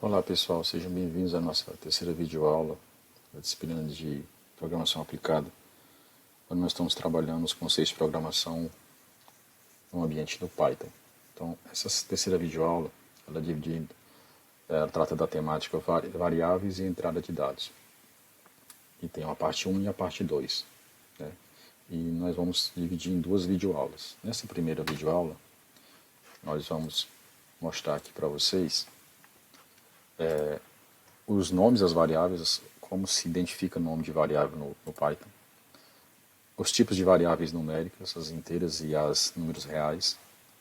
Olá pessoal, sejam bem-vindos à nossa terceira videoaula da disciplina de Programação Aplicada, onde nós estamos trabalhando os conceitos de programação no ambiente do Python. Então, essa terceira videoaula, ela é dividida, ela trata da temática variáveis e entrada de dados. E tem a parte 1 e a parte 2. Né? E nós vamos dividir em duas videoaulas. Nessa primeira videoaula, nós vamos mostrar aqui para vocês os nomes das variáveis, como se identifica o nome de variável no Python, os tipos de variáveis numéricas, as inteiras e as números reais,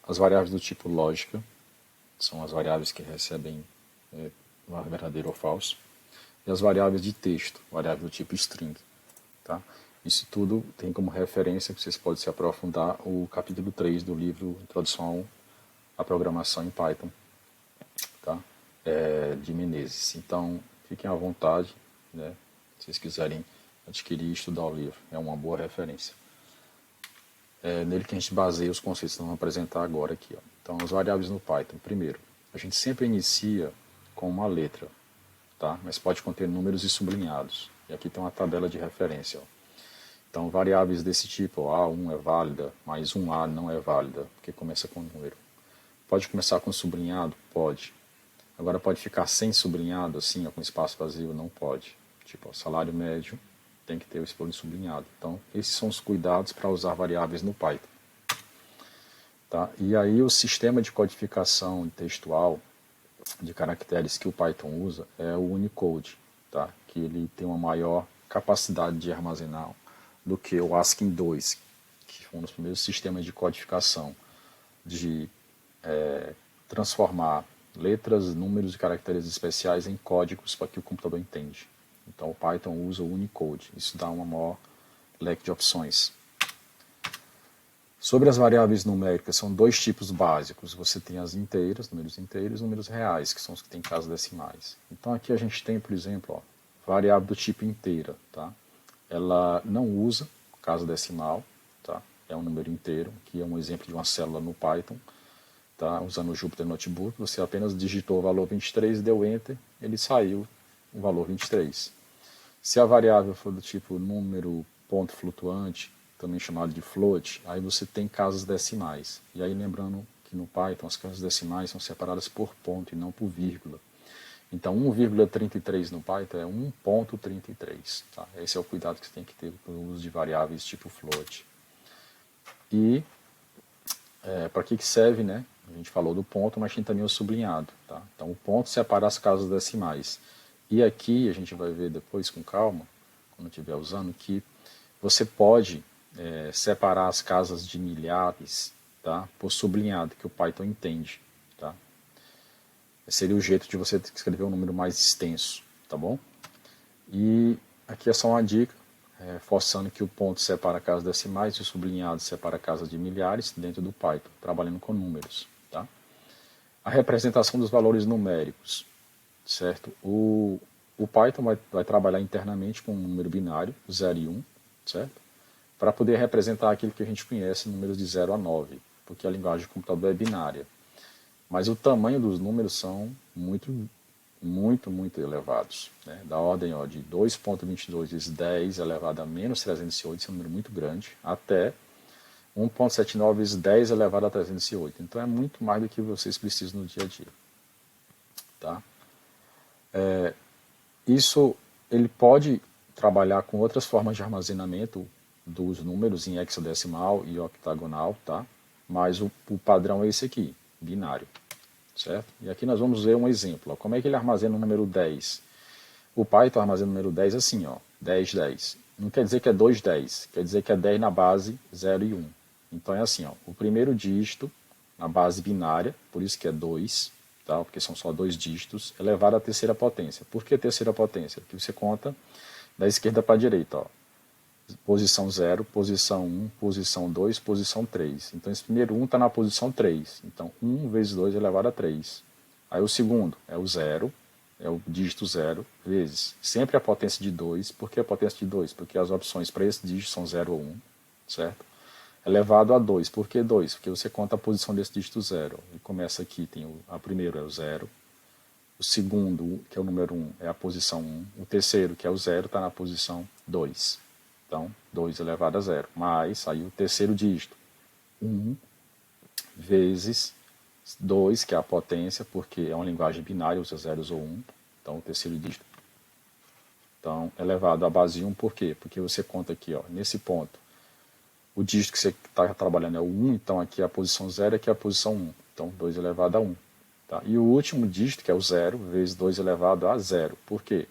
as variáveis do tipo lógica, são as variáveis que recebem verdadeiro ou falso, e as variáveis de texto, variáveis do tipo string. Tá? Isso tudo tem como referência, que vocês podem se aprofundar, o capítulo 3 do livro Introdução à Programação em Python, tá? De Menezes. Então, fiquem à vontade, né? Se vocês quiserem adquirir e estudar o livro, é uma boa referência. É nele que a gente baseia os conceitos que nós vamos apresentar agora aqui. Ó. Então, as variáveis no Python. Primeiro, a gente sempre inicia com uma letra, tá? Mas pode conter números e sublinhados. E aqui tem uma tabela de referência. Ó. Então, variáveis desse tipo, A1 é válida, mas 1A não é válida, porque começa com número. Pode começar com sublinhado? Pode. Agora pode ficar sem sublinhado, assim, ó, com espaço vazio? Não pode. Tipo, ó, salário médio tem que ter o espaço sublinhado. Então, esses são os cuidados para usar variáveis no Python. Tá? E aí o sistema de codificação textual de caracteres que o Python usa é o Unicode, tá? Que ele tem uma maior capacidade de armazenar do que o ASCII 2, que foi um dos primeiros sistemas de codificação de transformar letras, números e caracteres especiais em códigos para que o computador entende. Então o Python usa o Unicode. Isso dá uma maior leque de opções. Sobre as variáveis numéricas, são dois tipos básicos. Você tem as inteiras, números e números reais, que são os que têm casas decimais. Então aqui a gente tem, por exemplo, ó, variável do tipo inteira. Tá? Ela não usa casa decimal, tá? É um número inteiro, que é um exemplo de uma célula no Python. Tá? Usando o Jupyter Notebook, você apenas digitou o valor 23 e deu Enter, ele saiu o valor 23. Se a variável for do tipo número ponto flutuante, também chamado de float, aí você tem casas decimais. E aí lembrando que no Python as casas decimais são separadas por ponto e não por vírgula. Então 1,33 no Python é 1,33. Tá? Esse é o cuidado que você tem que ter com o uso de variáveis tipo float. E para que serve, né? A gente falou do ponto, mas tem também o sublinhado. Tá? Então o ponto separa as casas decimais. E aqui a gente vai ver depois com calma, quando estiver usando, que você pode separar as casas de milhares, tá? Por sublinhado, que o Python entende. Tá? Seria o jeito de você escrever um número mais extenso. Tá bom? E aqui é só uma dica, forçando que o ponto separa casas decimais e o sublinhado separa casas de milhares dentro do Python, trabalhando com números. Tá? A representação dos valores numéricos, certo? O Python vai trabalhar internamente com um número binário, 0 e 1, certo? Para poder representar aquilo que a gente conhece, números de 0 a 9, porque a linguagem do computador é binária. Mas o tamanho dos números são muito elevados. Né? Da ordem de 2,22 vezes 10 elevado a menos 308, esse é um número muito grande, até 1,79 vezes 10 elevado a 308. Então é muito mais do que vocês precisam no dia a dia. Tá? Isso ele pode trabalhar com outras formas de armazenamento dos números em hexadecimal e octagonal, tá? Mas o padrão é esse aqui, binário. Certo? E aqui nós vamos ver um exemplo. Ó. Como é que ele armazena o número 10? O Python armazena o número 10 assim, ó, 10, 10. Não quer dizer que é 2, 10. Quer dizer que é 10 na base 0 e 1. Então é assim, ó, o primeiro dígito na base binária, por isso que é 2, tá? Porque são só dois dígitos, elevado à terceira potência. Por que terceira potência? Porque você conta da esquerda para a direita. Ó. Posição 0, posição 1, posição 2, posição 3. Então esse primeiro 1 está na posição 3. Então 1 vezes 2 elevado a 3. Aí o segundo é o 0, é o dígito 0, vezes sempre a potência de 2. Por que a potência de 2? Porque as opções para esse dígito são 0 ou 1, certo? Elevado a 2. Por que 2? Porque você conta a posição desse dígito 0. Ele começa aqui, tem a primeiro é o 0, O segundo, que é o número 1, é a posição 1. O terceiro, que é o 0, está na posição 2. Então, 2 elevado a 0. Mais, aí o terceiro dígito, 1 vezes 2, que é a potência, porque é uma linguagem binária, usa zeros ou 1. Então, o terceiro dígito. Então, elevado à base 1, por quê? Porque você conta aqui, ó, nesse ponto, o dígito que você está trabalhando é o 1, então aqui é a posição 0 e aqui é a posição 1. Então, 2 elevado a 1. Tá? E o último dígito, que é o 0, vezes 2 elevado a 0. Por quê?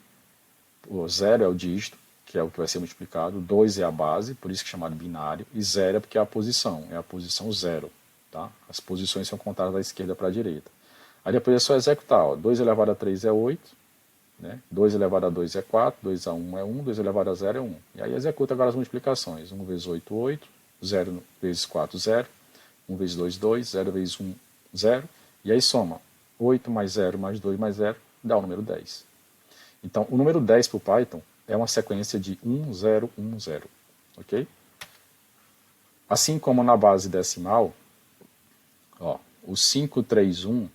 O 0 é o dígito, que é o que vai ser multiplicado, 2 é a base, por isso que é chamado binário, e 0 é porque é a posição 0. Tá? As posições são contadas da esquerda para a direita. Aí depois é só executar, ó, 2 elevado a 3 é 8, né? 2 elevado a 2 é 4, 2 a 1 é 1, 2 elevado a 0 é 1. E aí executa agora as multiplicações, 1 vezes 8, 8, 0 vezes 4, 0, 1 vezes 2, 2, 0 vezes 1, 0, e aí soma 8 mais 0 mais 2 mais 0, dá o número 10. Então, o número 10 para o Python é uma sequência de 1, 0, 1, 0. Ok? Assim como na base decimal, ó, o 531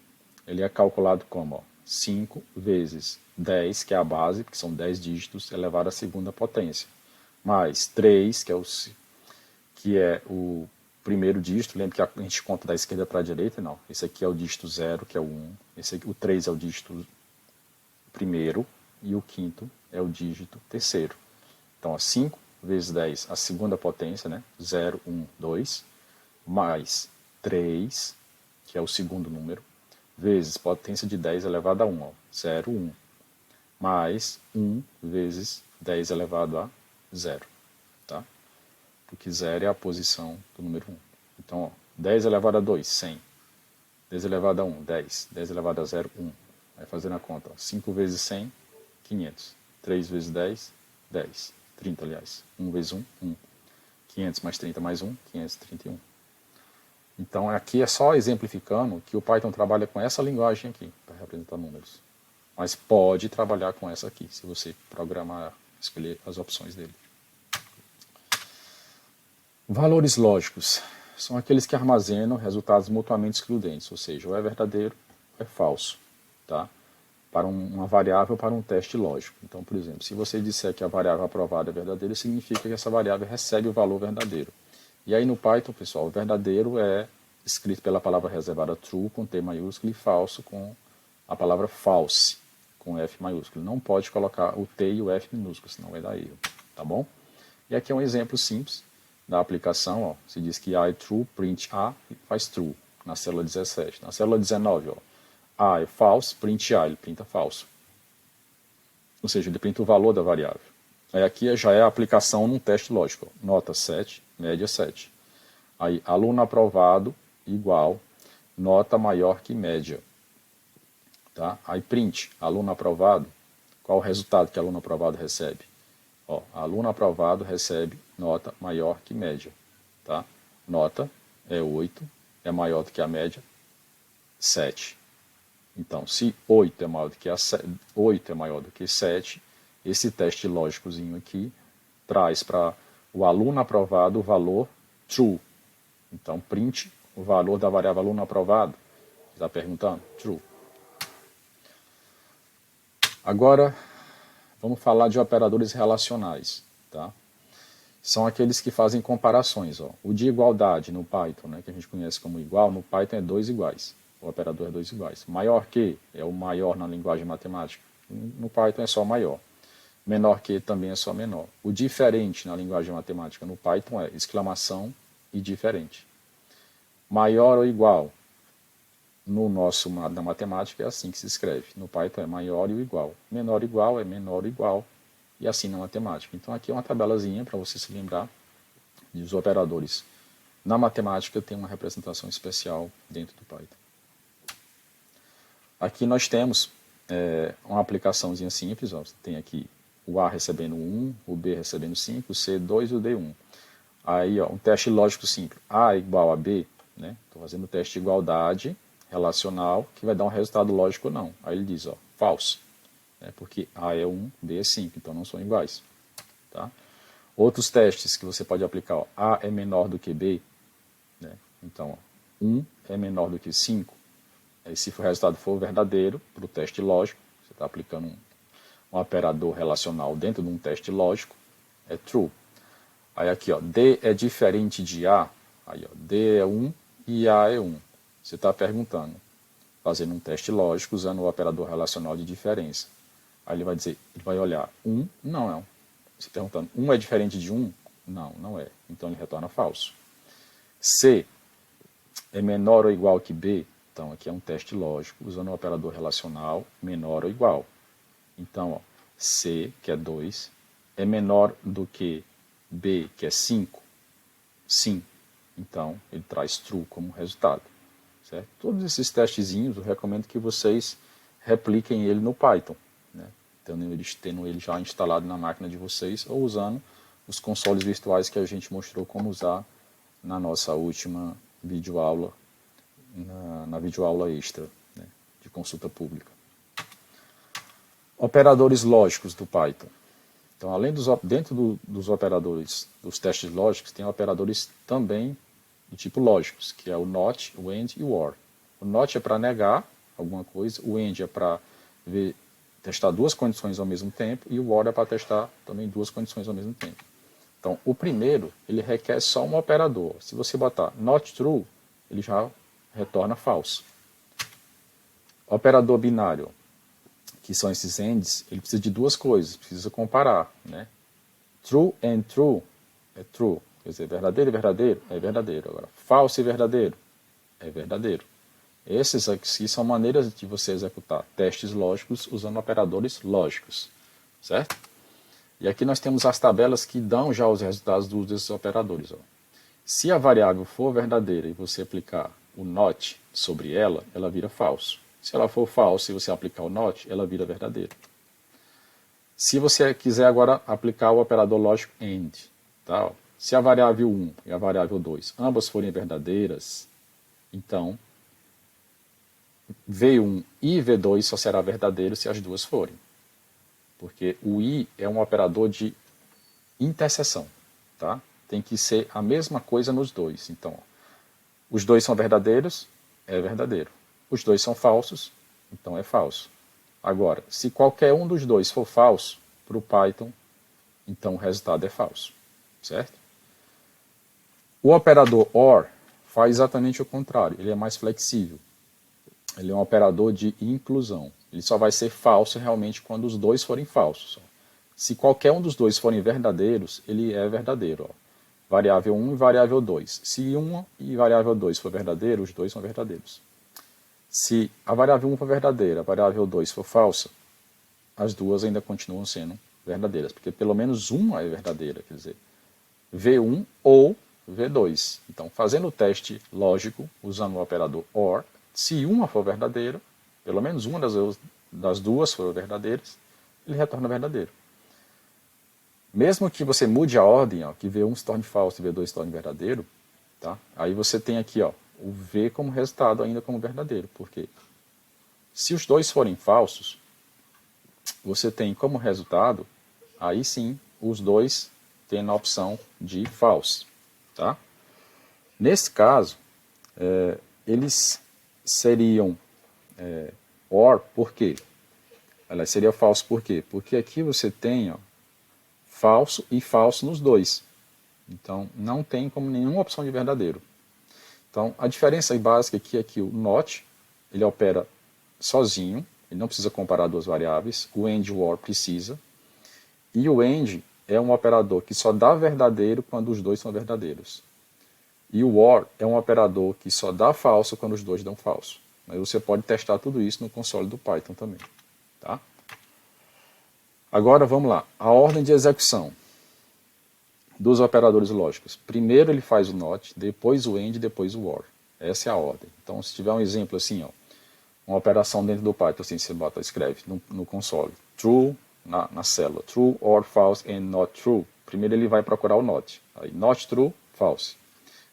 ele é calculado como, ó, 5 vezes 10, que é a base, que são 10 dígitos, elevado à segunda potência, mais 3, que é o primeiro dígito. Lembra que a gente conta da esquerda para a direita? Não. Esse aqui é o dígito 0, que é o 1. O 3 é o dígito primeiro. E o quinto é o dígito terceiro. Então, 5 vezes 10, a segunda potência, né? 0, 1, 2, mais 3, que é o segundo número, vezes potência de 10 elevado a 1, ó, 0, 1, mais 1 vezes 10 elevado a 0. Tá? Porque 0 é a posição do número 1. Então, ó, 10 elevado a 2, 100. 10 elevado a 1, 10. 10 elevado a 0, 1. Vai fazendo a conta. Ó. 5 vezes 100, 500. 3 vezes 10, 10. 30, aliás. 1 vezes 1, 1. 500 mais 30 mais 1, 531. Então, aqui é só exemplificando que o Python trabalha com essa linguagem aqui, para representar números. Mas pode trabalhar com essa aqui, se você programar, escolher as opções dele. Valores lógicos são aqueles que armazenam resultados mutuamente excludentes, ou seja, ou é verdadeiro ou é falso, tá? Para uma variável ou para um teste lógico. Então, por exemplo, se você disser que a variável aprovada é verdadeira, significa que essa variável recebe o valor verdadeiro. E aí no Python, pessoal, o verdadeiro é escrito pela palavra reservada true com T maiúsculo e falso com a palavra false com F maiúsculo. Não pode colocar o T e o F minúsculo, senão vai dar erro, tá bom? E aqui é um exemplo simples da aplicação, ó. Se diz que A é true, print A faz true, na célula 17. Na célula 19, ó, A é false, print A, ele printa falso. Ou seja, ele printa o valor da variável. Aí aqui já é a aplicação num teste lógico. Ó. Nota 7, média 7. Aí, aluno aprovado igual nota maior que média. Tá? Aí print, aluno aprovado, qual o resultado que aluno aprovado recebe? Ó, aluno aprovado recebe nota maior que média. Tá? Nota é 8, é maior do que a média, 7. Então, se 8 é maior do que 8 é maior do que 7, esse teste lógicozinho aqui traz para o aluno aprovado o valor true. Então, print o valor da variável aluno aprovado. Está perguntando? True. Agora, vamos falar de operadores relacionais. Tá? São aqueles que fazem comparações. Ó. O de igualdade no Python, né, que a gente conhece como igual, no Python é 2 iguais. O operador é 2 iguais. Maior que é o maior na linguagem matemática. No Python é só maior. Menor que também é só menor. O diferente na linguagem matemática no Python é exclamação e diferente. Maior ou igual. No nosso, na matemática, é assim que se escreve. No Python é maior e o igual. Menor igual é menor ou igual. E assim na matemática. Então aqui é uma tabelazinha para você se lembrar dos operadores. Na matemática tem uma representação especial dentro do Python. Aqui nós temos uma aplicaçãozinha simples. Ó. Você tem aqui o A recebendo 1, o B recebendo 5, o C 2 e o D 1. Aí, ó, um teste lógico simples. A igual a B, né? Estou fazendo o teste de igualdade relacional, que vai dar um resultado lógico ou não. Aí ele diz, ó, false, né? Porque A é 1, B é 5, então não são iguais. Tá? Outros testes que você pode aplicar, ó, A é menor do que B, né? Então, ó, 1 é menor do que 5, Aí, se o resultado for verdadeiro, para o teste lógico, você está aplicando um operador relacional dentro de um teste lógico, é true. Aí aqui, ó, D é diferente de A, aí, ó, D é 1 e A é 1. Você está perguntando, fazendo um teste lógico usando o operador relacional de diferença. Aí ele vai dizer, ele vai olhar 1, não. Você perguntando, 1 é diferente de 1? Não, não é. Então ele retorna falso. C é menor ou igual que B? Então aqui é um teste lógico usando o operador relacional menor ou igual. Então, ó, C, que é 2, é menor do que B, que é 5? Sim. Então, ele traz true como resultado. Certo? Todos esses testezinhos, eu recomendo que vocês repliquem ele no Python, né? Tendo ele já instalado na máquina de vocês ou usando os consoles virtuais que a gente mostrou como usar na nossa última videoaula, na videoaula extra, né, de consulta pública. Operadores lógicos do Python. Então, dentro dos operadores, dos testes lógicos, tem operadores também do tipo lógicos, que é o not, o and e o or. O not é para negar alguma coisa, o and é para testar duas condições ao mesmo tempo, e o or é para testar também duas condições ao mesmo tempo. Então, o primeiro, ele requer só um operador. Se você botar not true, ele já retorna false. Operador binário, que são esses ands, ele precisa de duas coisas, precisa comparar, né? True and true é true, quer dizer, verdadeiro e verdadeiro é verdadeiro. Agora, falso e verdadeiro é verdadeiro. Esses aqui são maneiras de você executar testes lógicos usando operadores lógicos, certo? E aqui nós temos as tabelas que dão já os resultados desses operadores. Ó. Se a variável for verdadeira e você aplicar o not sobre ela, ela vira falso. Se ela for falsa e você aplicar o not, ela vira verdadeira. Se você quiser agora aplicar o operador lógico AND, tá? Se a variável 1 e a variável 2 ambas forem verdadeiras, então V1 e V2 só será verdadeiro se as duas forem. Porque o I é um operador de interseção, tá? Tem que ser a mesma coisa nos dois. Então, ó, os dois são verdadeiros, é verdadeiro. Os dois são falsos, então é falso. Agora, se qualquer um dos dois for falso, para o Python, então o resultado é falso, certo? O operador OR faz exatamente o contrário, ele é mais flexível. Ele é um operador de inclusão. Ele só vai ser falso realmente quando os dois forem falsos. Se qualquer um dos dois forem verdadeiros, ele é verdadeiro. Ó. Variável 1 e variável 2. Se 1 e variável 2 for verdadeiro, os dois são verdadeiros. Se a variável 1 for verdadeira, a variável 2 for falsa, as duas ainda continuam sendo verdadeiras, porque pelo menos uma é verdadeira, quer dizer, V1 ou V2. Então, fazendo o teste lógico, usando o operador OR, se uma for verdadeira, pelo menos uma das duas for verdadeiras, ele retorna verdadeiro. Mesmo que você mude a ordem, ó, que V1 se torne falso e V2 se torne verdadeiro, tá? Aí você tem aqui ó, o V como resultado ainda como verdadeiro. Porque se os dois forem falsos, você tem como resultado, aí sim, os dois tendo a opção de false. Tá? Nesse caso, eles seriam OR, por quê? Ela seria falso por quê? Porque aqui você tem ó, falso e falso nos dois. Então, não tem como nenhuma opção de verdadeiro. Então, a diferença básica aqui é que o not, ele opera sozinho, ele não precisa comparar duas variáveis, o AND e o OR precisa, e o AND é um operador que só dá verdadeiro quando os dois são verdadeiros. E o OR é um operador que só dá falso quando os dois dão falso. Mas você pode testar tudo isso no console do Python também. Tá? Agora vamos lá, a ordem de execução dos operadores lógicos. Primeiro ele faz o not, depois o AND, depois o OR. Essa é a ordem. Então se tiver um exemplo assim, ó, uma operação dentro do Python, assim, você escreve no console, true, na célula, true, or, false, and not true. Primeiro ele vai procurar o not. Aí not true, false.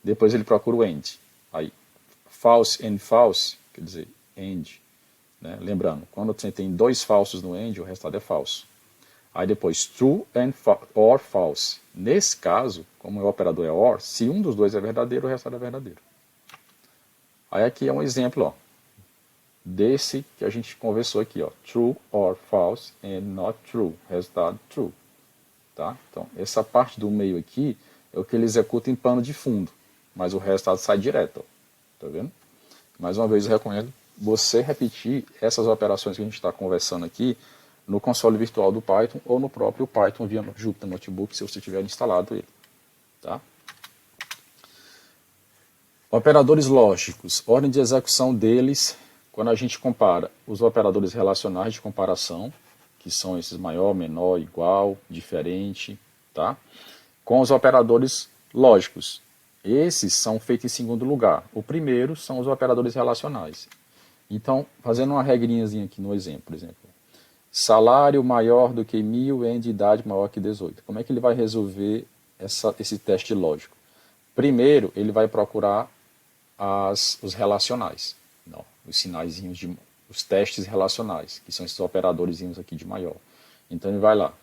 Depois ele procura o AND. Aí false and false, quer dizer, AND. Né? Lembrando, quando você tem dois falsos no AND, o resultado é falso. Aí depois true and or false. Nesse caso, como o operador é OR, se um dos dois é verdadeiro, o resultado é verdadeiro. Aí aqui é um exemplo, ó. desse que a gente conversou aqui, ó, true or false and not true, resultado true, tá? Então, essa parte do meio aqui é o que ele executa em pano de fundo, mas o resultado sai direto, ó, tá vendo? Mais uma vez eu recomendo você repetir essas operações que a gente está conversando aqui no console virtual do Python ou no próprio Python via Jupyter Notebook, se você tiver instalado ele, tá? Operadores lógicos, ordem de execução deles, quando a gente compara os operadores relacionais de comparação, que são esses maior, menor, igual, diferente, tá? Com os operadores lógicos. Esses são feitos em segundo lugar. O primeiro são os operadores relacionais. Então, fazendo uma regrinhazinha aqui no exemplo, por exemplo. Salário maior do que 1.000 e de idade maior que 18. Como é que ele vai resolver esse teste lógico? Primeiro, ele vai procurar os relacionais. Não, os sinaizinhos os testes relacionais, que são esses operadores aqui de maior. Então ele vai lá.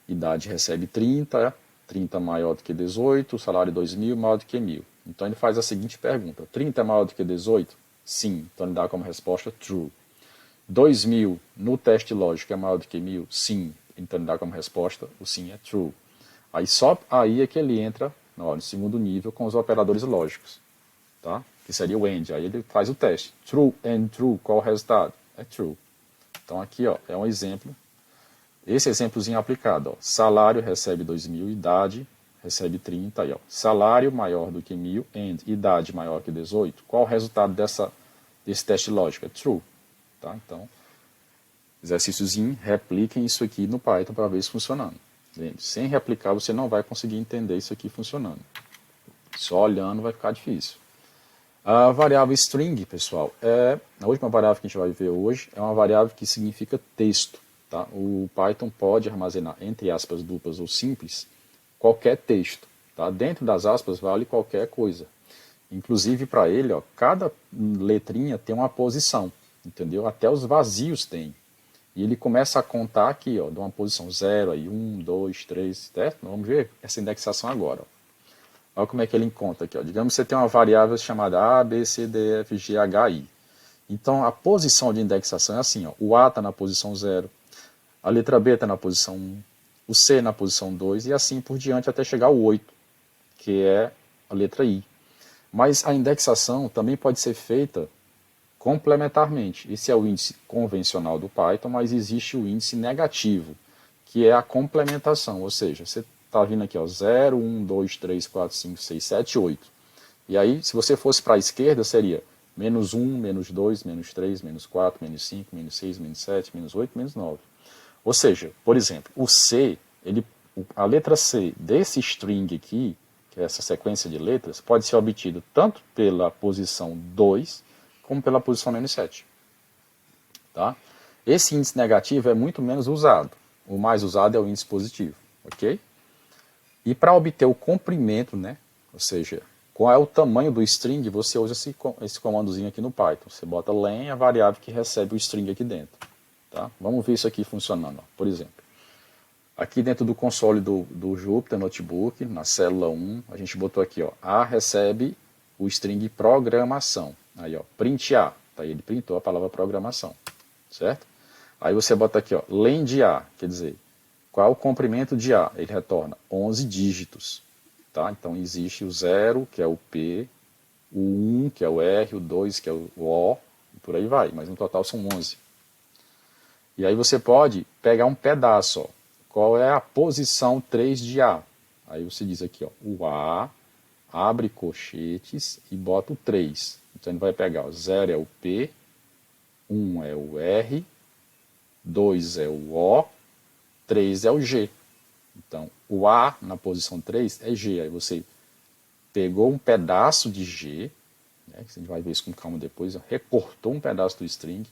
Idade recebe 30, 30 maior do que 18, salário 2.000 maior do que 1.000. Então ele faz a seguinte pergunta: 30 é maior do que 18? Sim. Então ele dá como resposta true. 2.000 no teste lógico é maior do que 1.000? Sim. Então ele dá como resposta o sim é true. Aí só aí é que ele entra no segundo nível com os operadores lógicos, tá? Que seria o AND. Aí ele faz o teste. True and true, qual o resultado? É true. Então aqui ó, é um exemplo. Esse exemplozinho aplicado. Ó. Salário recebe 2.000, idade recebe 30. Aí, ó. Salário maior do que 1.000 and idade maior que 18. Qual o resultado desse teste lógico? É true. Tá? Então, exercíciozinho, repliquem isso aqui no Python para ver isso funcionando. Sem replicar você não vai conseguir entender isso aqui funcionando. Só olhando vai ficar difícil. A variável string, pessoal, a última variável que a gente vai ver hoje é uma variável que significa texto. Tá? O Python pode armazenar, entre aspas duplas ou simples, qualquer texto. Tá? Dentro das aspas vale qualquer coisa. Inclusive para ele, ó, cada letrinha tem uma posição, entendeu? Até os vazios tem. E ele começa a contar aqui, ó, de uma posição 0, aí 1, 2, 3, certo? Vamos ver essa indexação agora. Ó. Olha como é que ele conta aqui. Ó. Digamos que você tem uma variável chamada A, B, C, D, F, G, H, I. Então a posição de indexação é assim. Ó. O A está na posição 0, a letra B está na posição 1, o C na posição 2 e assim por diante até chegar ao 8, que é a letra I. Mas a indexação também pode ser feita complementarmente. Esse é o índice convencional do Python, mas existe o índice negativo, que é a complementação, ou seja, você está vindo aqui, ó, 0, 1, 2, 3, 4, 5, 6, 7, 8. E aí, se você fosse para a esquerda, seria menos 1, menos 2, menos 3, menos 4, menos 5, menos 6, menos 7, menos 8, menos 9. Ou seja, por exemplo, o C, a letra C desse string aqui, que é essa sequência de letras, pode ser obtido tanto pela posição 2, como pela posição menos 7. Tá? Esse índice negativo é muito menos usado. O mais usado é o índice positivo. Ok? E para obter o comprimento, né, ou seja, qual é o tamanho do string, você usa esse comandozinho aqui no Python. Você bota len, a variável que recebe o string aqui dentro. Tá? Vamos ver isso aqui funcionando. Ó. Por exemplo, aqui dentro do console do Jupyter Notebook, na célula 1, a gente botou aqui, ó, A recebe o string programação. Aí, ó, print A. Tá, ele printou a palavra programação. Certo? Aí você bota aqui, ó, len de A, quer dizer, qual é o comprimento de A? Ele retorna 11 dígitos. Tá? Então existe o 0, que é o P, o 1, que é o R, o 2, que é o O, e por aí vai. Mas no total são 11. E aí você pode pegar um pedaço, ó. Qual é a posição 3 de A? Aí você diz aqui, ó, o A, abre colchetes e bota o 3. Então ele vai pegar, ó, 0 é o P, 1 é o R, 2 é o O, 3 é o G. Então o A na posição 3 é G. Aí você pegou um pedaço de G, né, que a gente vai ver isso com calma depois, ó, recortou um pedaço do string,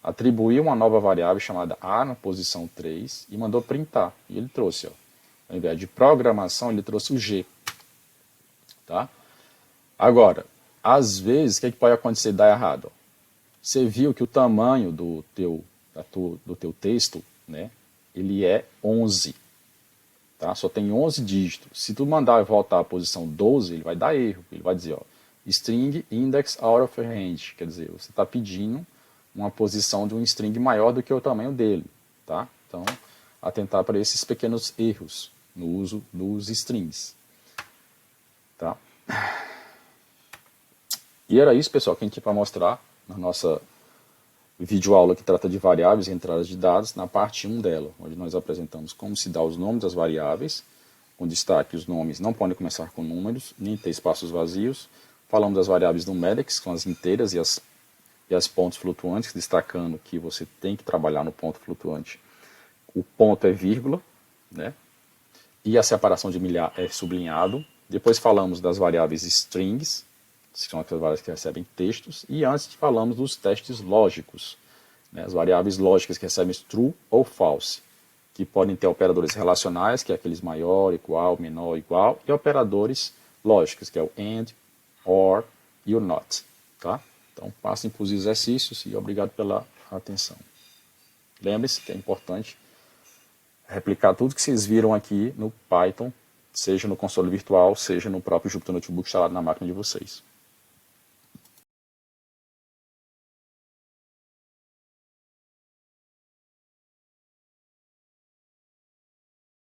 atribuiu uma nova variável chamada A na posição 3 e mandou printar. E ele trouxe, ó, ao invés de programação, ele trouxe o G. Tá? Agora, às vezes, o que pode acontecer dar errado? Você viu que o tamanho do teu texto, né, ele é 11. Tá? Só tem 11 dígitos. Se tu mandar voltar à posição 12, ele vai dar erro. Ele vai dizer, ó, string index out of range. Quer dizer, você está pedindo uma posição de um string maior do que o tamanho dele, tá? Então, atentar para esses pequenos erros no uso dos strings, tá? E era isso, pessoal, que a gente tinha para mostrar na nossa videoaula que trata de variáveis e entradas de dados, na parte 1 dela, onde nós apresentamos como se dá os nomes das variáveis, com destaque os nomes não podem começar com números, nem ter espaços vazios. Falamos das variáveis numéricas, que são as inteiras e as pontos flutuantes, destacando que você tem que trabalhar no ponto flutuante. O ponto é vírgula, né? E a separação de milhar é sublinhado. Depois falamos das variáveis strings, que são aquelas variáveis que recebem textos. E antes falamos dos testes lógicos, né? As variáveis lógicas que recebem true ou false, que podem ter operadores relacionais, que é aqueles maior, igual, menor, igual, e operadores lógicos, que é o AND, OR e o NOT. Tá? Então, passem para os exercícios e obrigado pela atenção. Lembre-se que é importante replicar tudo que vocês viram aqui no Python, seja no console virtual, seja no próprio Jupyter Notebook instalado na máquina de vocês.